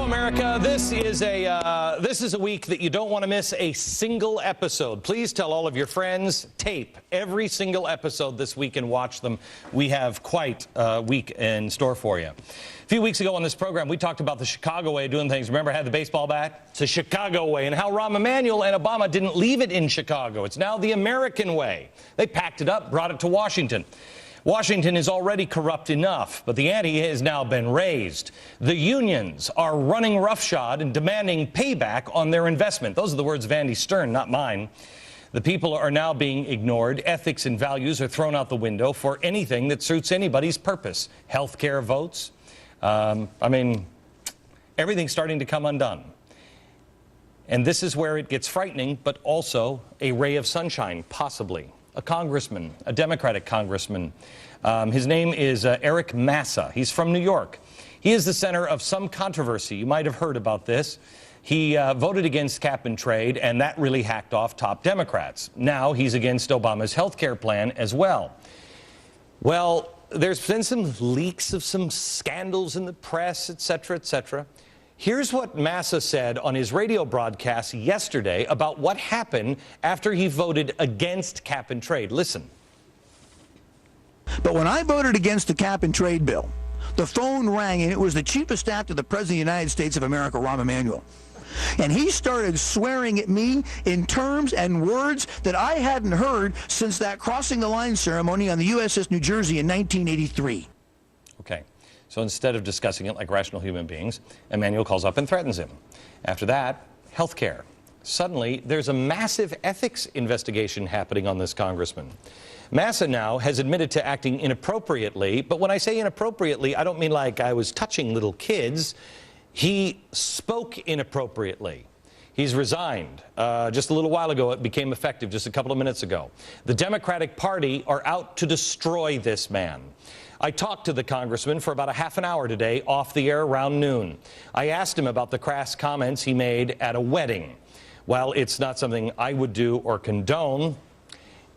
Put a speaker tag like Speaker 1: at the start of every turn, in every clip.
Speaker 1: America. This is a week that you don't want to miss a single episode. Please tell all of your friends, tape every single episode this week and watch them. We have quite a week in store for you. A few weeks ago on this program, we talked about the Chicago way of doing things. Remember, I had the baseball bat? It's the Chicago way, and how Rahm Emanuel and Obama didn't leave it in Chicago. It's now the American way. They packed it up, brought it to Washington. Washington is already corrupt enough, but the ante has now been raised. The unions are running roughshod and demanding payback on their investment. Those are the words of Andy Stern, not mine. The people are now being ignored. Ethics and values are thrown out the window for anything that suits anybody's purpose. Healthcare votes. Everything's starting to come undone. And this is where it gets frightening, but also a ray of sunshine, possibly. A congressman, a Democratic congressman. His name is Eric Massa. He's from New York. He is the center of some controversy. You might have heard about this. He voted against cap and trade, and that really hacked off top Democrats. Now he's against Obama's health care plan as well. Well, there's been some leaks of some scandals in the press, et cetera, et cetera. Here's what Massa said on his radio broadcast yesterday about what happened after he voted against cap and trade. Listen.
Speaker 2: But when I voted against the cap and trade bill, the phone rang, and it was the chief of staff to the President of the United States of America, Rahm Emanuel. And he started swearing at me in terms and words that I hadn't heard since that crossing the line ceremony on the USS New Jersey in 1983.
Speaker 1: Okay. So instead of discussing it like rational human beings, Emanuel calls up and threatens him. After that, health care. Suddenly, there's a massive ethics investigation happening on this congressman. Massa now has admitted to acting inappropriately, but when I say inappropriately, I don't mean like I was touching little kids. He spoke inappropriately. He's resigned. Just a little while ago, it became effective, just a couple of minutes ago. The Democratic Party are out to destroy this man. I talked to the congressman for about a half an hour today, off the air around noon. I asked him about the crass comments he made at a wedding. While it's not something I would do or condone,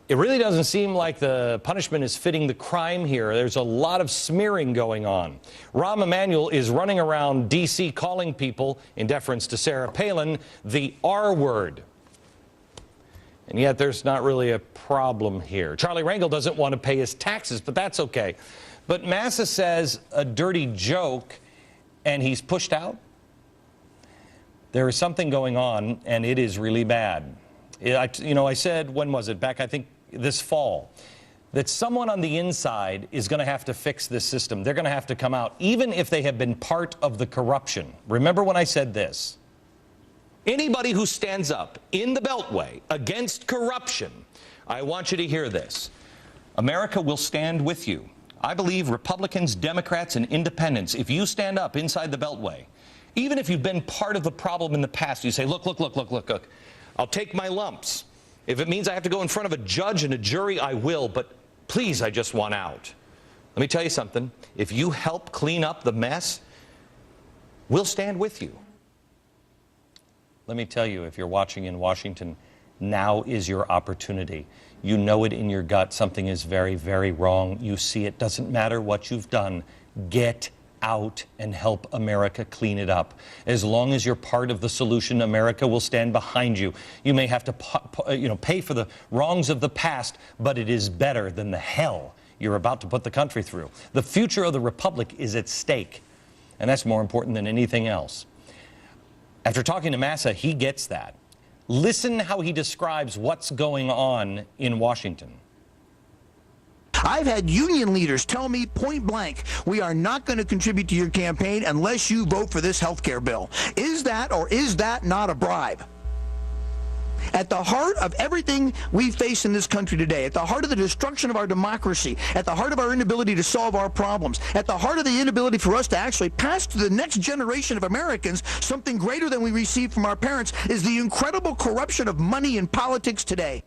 Speaker 1: it really doesn't seem like the punishment is fitting the crime here. There's a lot of smearing going on. Rahm Emanuel is running around D.C. calling people, in deference to Sarah Palin, the R word. And yet there's not really a problem here. Charlie Rangel doesn't want to pay his taxes, but that's okay. But Massa says a dirty joke, and he's pushed out. There is something going on, and it is really bad. I said, when was it? Back, I think, this fall, that someone on the inside is going to have to fix this system. They're going to have to come out, even if they have been part of the corruption. Remember when I said this? Anybody who stands up in the Beltway against corruption, I want you to hear this. America will stand with you. I believe Republicans, Democrats, and independents, if you stand up inside the Beltway, even if you've been part of the problem in the past, you say, look, I'll take my lumps. If it means I have to go in front of a judge and a jury, I will, but please, I just want out. Let me tell you something. If you help clean up the mess, we'll stand with you. Let me tell you, if you're watching in Washington, now is your opportunity. You know it in your gut. Something is very, very wrong. You see it. Doesn't matter what you've done. Get out and help America clean it up. As long as you're part of the solution, America will stand behind you. You may have to pay for the wrongs of the past, but it is better than the hell you're about to put the country through. The future of the republic is at stake, and that's more important than anything else. After talking to Massa, he gets that. Listen how he describes what's going on in Washington.
Speaker 2: I've had union leaders tell me point blank, we are not going to contribute to your campaign unless you vote for this health care bill. Is that or is that not a bribe? At the heart of everything we face in this country today, at the heart of the destruction of our democracy, at the heart of our inability to solve our problems, at the heart of the inability for us to actually pass to the next generation of Americans something greater than we received from our parents, is the incredible corruption of money in politics today.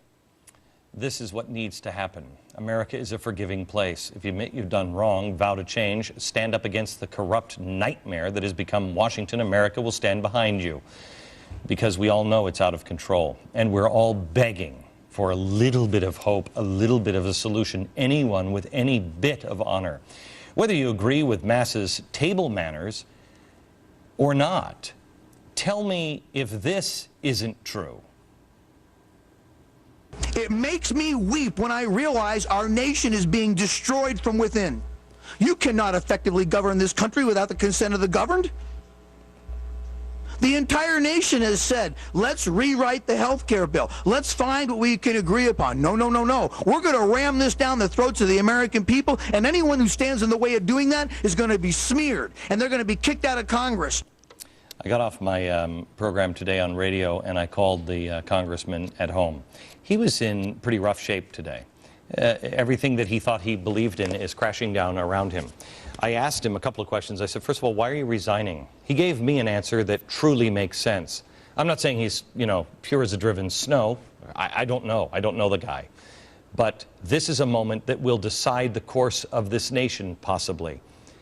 Speaker 1: This is what needs to happen. America is a forgiving place. If you admit you've done wrong, vow to change, stand up against the corrupt nightmare that has become Washington, America will stand behind you. Because we all know it's out of control. And we're all begging for a little bit of hope, a little bit of a solution, anyone with any bit of honor. Whether you agree with Massa's table manners, or not. Tell me if this isn't true.
Speaker 2: It makes me weep when I realize our nation is being destroyed from within. You cannot effectively govern this country without the consent of the governed. The entire nation has said, let's rewrite the health care bill. Let's find what we can agree upon. No, no, no, no. We're going to ram this down the throats of the American people, and anyone who stands in the way of doing that is going to be smeared, and they're going to be kicked out of Congress.
Speaker 1: I got off my program today on radio, and I called the congressman at home. He was in pretty rough shape today. Everything that he thought he believed in is crashing down around him. I asked him a couple of questions. I said, first of all, why are you resigning? He gave me an answer that truly makes sense. I'm not saying he's, pure as a driven snow. I don't know. I don't know the guy. But this is a moment that will decide the course of this nation, possibly.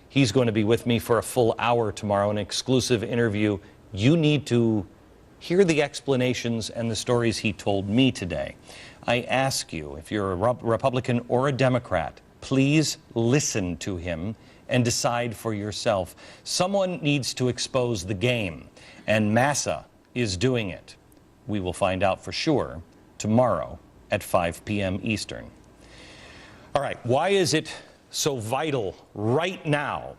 Speaker 1: He's going to be with me for a full hour tomorrow, an exclusive interview. You need to hear the explanations and the stories he told me today. I ask you, if you're a Republican or a Democrat, please listen to him and decide for yourself. Someone needs to expose the game, and Massa is doing it. We will find out for sure tomorrow at 5 p.m. Eastern. All right, why is it so vital right now